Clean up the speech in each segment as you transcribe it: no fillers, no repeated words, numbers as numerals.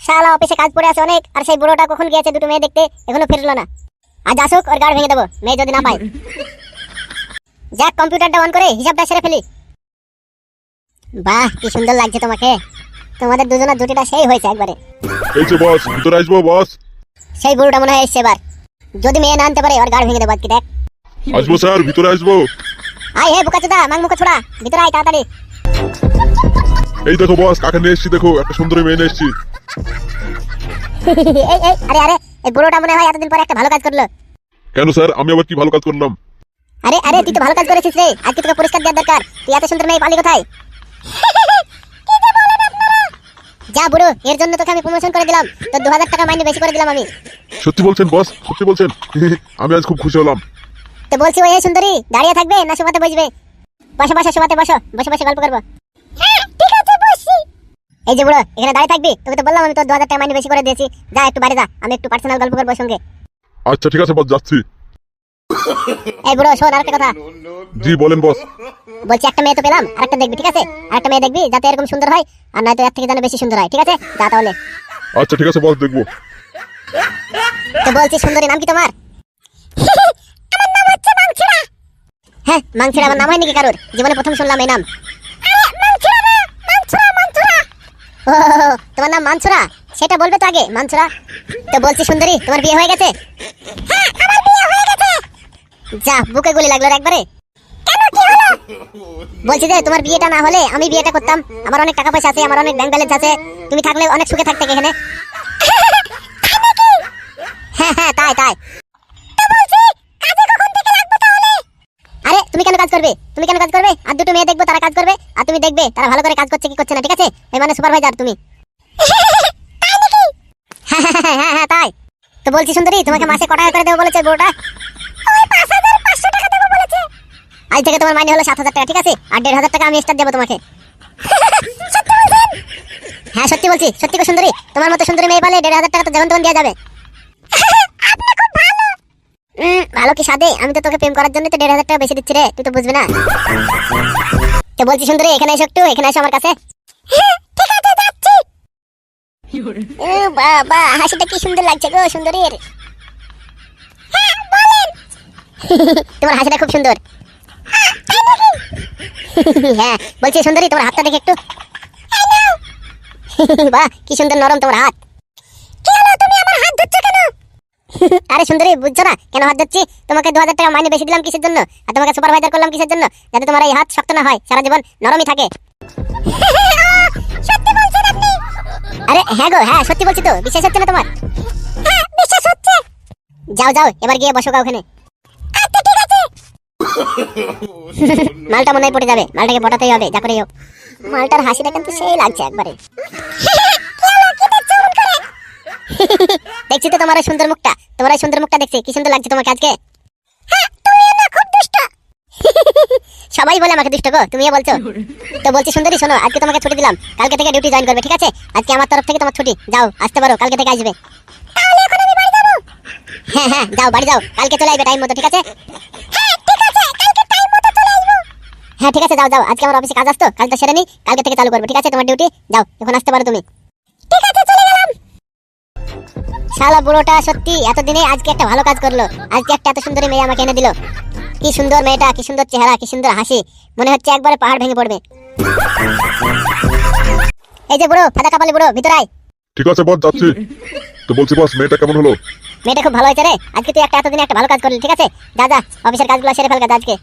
শালা অফিসে কাজ পড়ে আছে অনেক, আর সেই বুড়োটা কখন গিয়েছে দুটো মেয়ে দেখতে, এখনো ফিরলো না। আজ আসুক, ওর গাড় ভেঙে দেবো মেয়ে যদি না পাই। যাক, কম্পিউটারটা অন করে হিসাবটা সেরে ফেলি। বাহ, কি সুন্দর লাগছে তোমাকে। তোমাদের দুজনের জুটিটা সেই হয়েছে একবারে। এই যে বস, ভিতরে আসবো বস। সেই বুড়োটা মনে হয় এসছে এবার। যদি মেয়ে না আনতে পারে ওর গাড় ভেঙে দেবো আজকে। দেখ আসবো স্যার, ভিতরে আসবো। আয় হে বুকাচোদা, মাং মুখ ছোড়া, ভিতরে আয় তাড়াতাড়ি। এই দেখো বস, কাকে নিয়ে এসছি দেখো, একটা সুন্দরী মেয়ে নিয়ে এসছি। এই এই আরে আরে, এই বুড়োটা মনে হয় এতদিন পরে একটা ভালো কাজ করলো। কেন স্যার, আমি আবার কি ভালো কাজ করলাম? আরে আরে, তুই তো ভালো কাজ করেছিস রে, আজকে তোকে পুরস্কার দেওয়ার দরকার। তুই এত সুন্দর মেয়ে পালি কোথায়? যা বুড়ো, এর জন্য তোকে আমি প্রমোশন করে দিলাম, তোর 2000 টাকা মাইনে বেশি করে দিলাম আমি। সত্যি বলছেন বস, সত্যি বলছেন? আমি আজ খুব খুশি হলাম। তো বলছি ওই সুন্দরী দাঁড়িয়ে থাকবে না শোভাতে বসবে? বসো বসো, শোভাতে বসো, বসে বসে গল্প করবো। হ্যাঁ ঠিক আছে, বসছি। এই যে বুড়ো, এখানে দাঁড়িয়ে থাকবি, তোকে তো বললাম আমি তোর 2000 টাকা মাইনে বেশি করে দিয়েছি। যা একটু বাইরে যা, আমি একটু পার্সোনাল গল্প করবো সঙ্গে। আচ্ছা ঠিক আছে বস, যাচ্ছি। এই বুড়ো শোন, আরেকটা কথা জি বলেন বস। বলছি, একটা মেয়ে তো পেলাম, আরেকটা দেখবি ঠিক আছে? আরেকটা মেয়ে দেখবি যাতে এরকম সুন্দর হয়, আর নয়তো এর থেকে যেন বেশি সুন্দর হয়, ঠিক আছে? যা তাহলে। আচ্ছা ঠিক আছে বস, দেখবো। তো বলছি সুন্দরী, নাম কি তোমার? আমার নাম হচ্ছে মাংছড়া। হ্যাঁ মাংছড়া, আমার নাম হয় নাকি কারোর? জীবনে প্রথম শুনলাম এই নাম। ও, তোমার নাম মানছড়া? সেটা বলবে তো আগে, মানছড়া। তো বলছি সুন্দরী, তোমার বিয়ে হয়ে গেছে? হ্যাঁ আমার বিয়ে হয়ে গেছে। যা, বুকে গুলি লাগলো রে একবারে। কেন, কি হলো? বলছি যে তোমার বিয়েটা না হলে আমি বিয়েটা করতাম। আমার অনেক টাকা পয়সা আছে, আমার অনেক ব্যাংক ব্যালেন্স আছে, তুমি থাকলে অনেক সুখে থাকতে এখানে। হ্যাঁ হ্যাঁ, তাই তাই। আরে তুমি কেন কাজ করবে? তুমি কেন কাজ করবে? আর দুটো মেয়ে দেখবো, তারা কাজ করবে, আর তুমি দেখবে তারা ভালো করে কাজ করছে কি করছে না, ঠিক আছে? এই মানে সুপারভাইজার তুমি। হ্যাঁ হ্যাঁ হ্যাঁ হ্যাঁ, তাই তো বলছি সুন্দরী, তোমাকে মাসে কত টাকা করে দেবো বলেছে বউটা? ওই 5500 টাকা দেবো বলেছে। আজ থেকে তোমার মাইনে হলো 7000 টাকা, ঠিক আছে? আর 1500 টাকা আমি এক্সট্রা দেবো তোমাকে। সত্যি বলছেন? হ্যাঁ সত্যি বলছি, সত্যি গো সুন্দরী, তোমার মতো সুন্দরী মেয়ে পালে 1500 টাকা তো যেমন তেমন দেওয়া যাবে। আপনি খুব ভালো। ভালো কি সাদে? আমি তো তোকে প্রেম করার জন্য তো 1500 টাকা বেশি দিচ্ছি রে, তুই তো বুঝবি না। তো বলছি সুন্দরী, এখানে এসো একটু, এখানে এসো আমার কাছে। ঠিক আছে, যাচ্ছি। বাবা, হাসিটা কি সুন্দর লাগছে গো সুন্দরীর। হ্যাঁ বলেন। তোমার হাসিটা খুব সুন্দর। হ্যাঁ বলছি সুন্দরী, তোমার হাতটা দেখে একটু। বাহ, কি সুন্দর নরম তোমার হাত। কি হলো, তুমি আমার হাত ধরছো কেন? আরে সুন্দরী, বুঝছো না কেন হাত ধরছি? তোমাকে 2000 টাকা মাইনে বেশি দিলাম কিসের জন্য, আর তোমাকে সুপারভাইজার করলাম কিসের জন্য? যাতে তোমার এই হাত শক্ত না হয়, সারা জীবন নরমই থাকে। সত্যি বলছেন আপনি? আরে হ্যাঁ গো, হ্যাঁ সত্যি বলছি তো, বিশ্বাস হচ্ছে না তোমার? হ্যাঁ বিশ্বাস হচ্ছে। যাও যাও, এবার গিয়ে বসো গা ওখানে। আচ্ছা ঠিক আছে। মালটা মনে হয় পড়ে যাবে, মালটাকে পটাতেই হবে যা করেই হোক। মালটার হাসিটা কিন্তু সেই লাগছে একবারে। দেখছি তো তোমার এই সুন্দর মুখটা, তোমার এই সুন্দর মুখটা দেখছি, কি সুন্দর লাগছে তোমাকে আজকে। হ্যাঁ তুমিও না খুব দুষ্ট। সবাই বলে আমাকে দুষ্ট গো, তুমিও বলছো। তো বলছি সুন্দরী শোনো, আজকে তোমাকে ছুটি দিলাম, কালকে থেকে ডিউটি জয়েন করবে, ঠিক আছে? আজকে আমার তরফ থেকে তোমার ছুটি, যাও আসতে পারো, কালকে থেকে আসবে। তাহলে এখন আমি বাড়ি যাব? হ্যাঁ হ্যাঁ যাও, বাড়ি যাও, কালকে চলে আসবে টাইম মতো, ঠিক আছে? হ্যাঁ ঠিক আছে, কালকে টাইম মতো চলে আসবো। হ্যাঁ ঠিক আছে, যাও যাও, আজকে আমার অফিসে কাজ আসতো, কাজটা সেরে নি, কালকে থেকে চালু করবে, ঠিক আছে? তোমার ডিউটি, যাও এখন আসতে পারো তুমি। ঠিক আছে, চলে গেলাম। শালা বুড়োটা সত্যি এতদিনে আজকে একটা ভালো কাজ করলো, আজকে একটা এত সুন্দরী মেয়ে আমাকে এনে দিল। কি সুন্দর মেয়েটা, কি সুন্দর চেহারা, কি সুন্দর হাসি, মনে হচ্ছে একবারে পাহাড় ভেঙে পড়বে। এই যে বুড়ো, ফাদা কাপালি বুড়ো, ভিতরে আয়। ঠিক আছে বস, যাচ্ছি। তো বলছি বস, মেয়েটা কেমন হলো? মেয়েটা খুব ভালো হয়েছে রে, আজকে তুই এতদিনে একটা ভালো কাজ করলি, ঠিক আছে? যা যা, অফিসের কাজগুলো সেরে ফেল আজকে।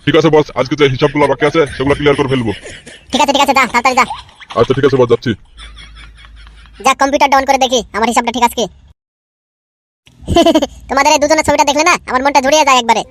ঠিক আছে বস, আজকে যে হিসাবগুলো বাকি আছে সেগুলো ক্লিয়ার করে ফেলবো। ঠিক আছে ঠিক আছে, যা তাড়াতাড়ি যা। আচ্ছা ঠিক আছে বস, যাচ্ছি। যা, কম্পিউটার ডাউন করে দেখি আমার হিসাবটা ঠিক আছে কি। তোমাদের এই দুজনের ছবিটা দেখলে না আমার মনটা জুড়িয়ে যায় একবারে।